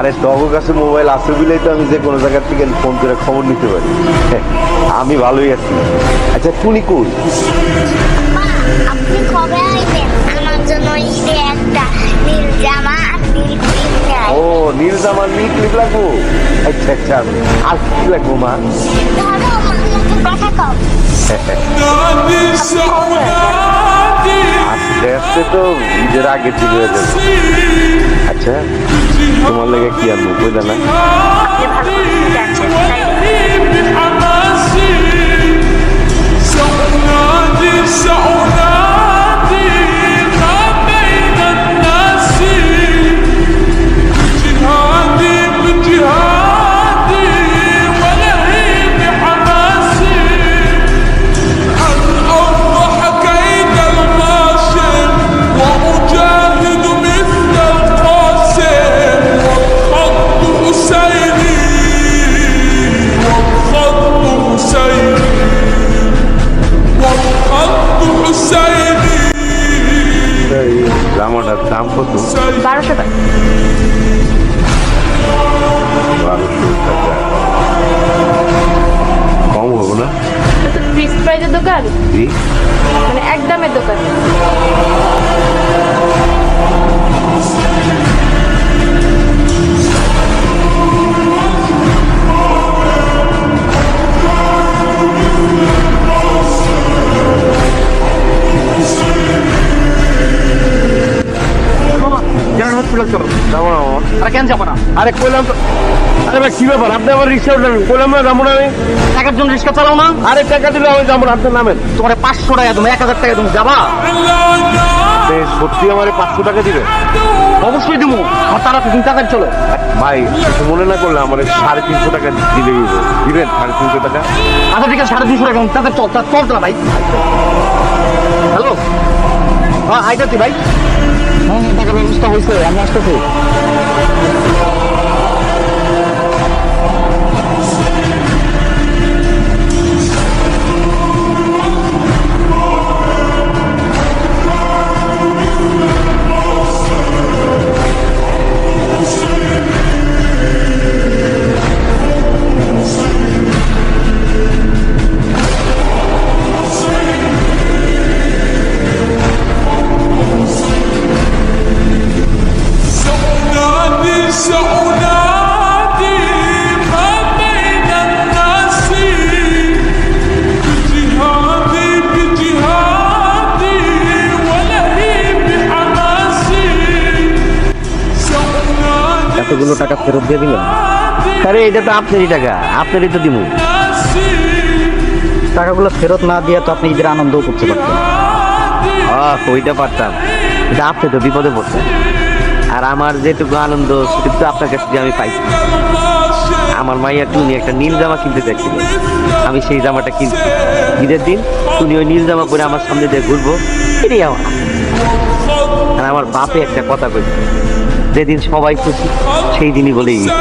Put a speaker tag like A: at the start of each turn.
A: আরে টগর কাছে মোবাইল আছে বলেই তো আমি যে কোনো জায়গা থেকে ফোন করে খবর নিতে পারি। আমি ভালোই আছি। আচ্ছা টুনি কই?
B: আপনি কবে আইবেন? আমার জন্য ঈদে একটা নীল জামা আর নীল ক্লিপ নিয়ে
A: ও নীল জামা নীল ক্লিপ লাগবো। আচ্ছা আচ্ছা আর কি লাগবো মা?
B: ধরো কথা কও।
A: আস্তে আস্তে তো ঈদের আগে ঠিক হয়ে যাবে। আচ্ছা তোমার লেগে কি আনবো কইলা না?
B: আপনি ভালো করে জানছেন তাই
A: জামাটার দাম কত?
C: 1200 টাকা।
A: 1200 টাকা কম হবো না?
C: এটা তো ফিক্স প্রাইজের দোকান,
A: জি
C: মানে একদমের দোকান।
A: যাবো না মামা।
D: আরে কেন যাবো না?
A: আরে কইলাম তো। আরে ভাই কি ব্যাপার আপনি আমার রিক্সা উঠলেন? কইলাম না যাবো না আমি।
D: টাকার জন্য রিক্সা চালাও না?
A: আরে টাকা দিলে আমি যাবো না, আপনার নামেন।
D: তোমার 500 টাকা তুমি 1000 টাকা তুমি যাবা?
A: আপনি সত্যি আমার 500 টাকা দিবেন?
D: অবশ্যই দিব। আমার তাড়াতাড়ি তুমি তাড়াতাড়ি চলো।
A: ভাই কিছু মনে না করলে আমার 350 টাকা দিলে দিবেন? 350 টাকা?
D: আচ্ছা ঠিক আছে 250 টাকা তাড়াতাড়ি চল চল চল ভাই। হ্যালো হ্যাঁ আইতাছি ভাই। হ্যাঁ টাকার ব্যবস্থা হয়েছে, আমি আসতেছি। এতগুলো টাকা ফেরত দিয়ে দিলেন?
E: আরে এটা তো আপনারই টাকা, আপনারই তো দিব।
D: টাকাগুলো ফেরত না দিয়ে তো আপনি ঈদের আনন্দও করতে পারতেন।
E: ওইটা পারতাম, এটা আপনি তো বিপদে পড়তেন। আর আমার যেটুকু আনন্দ সেটুকু তো আপনার কাছ থেকে আমি পাইছি। আমার মাইয়া টুনি একটা নীল জামা কিনতে চাইছিল, আমি সেই জামাটা কিনছি। ঈদের দিন টুনি ওই নীল জামা পরে আমার সামনে দিয়ে ঘুরবো, এটাই আমার। আর আমার বাপে একটা কথা কইছে, যেদিন সবাই খুশি সেই দিনই বলেই ঈদ।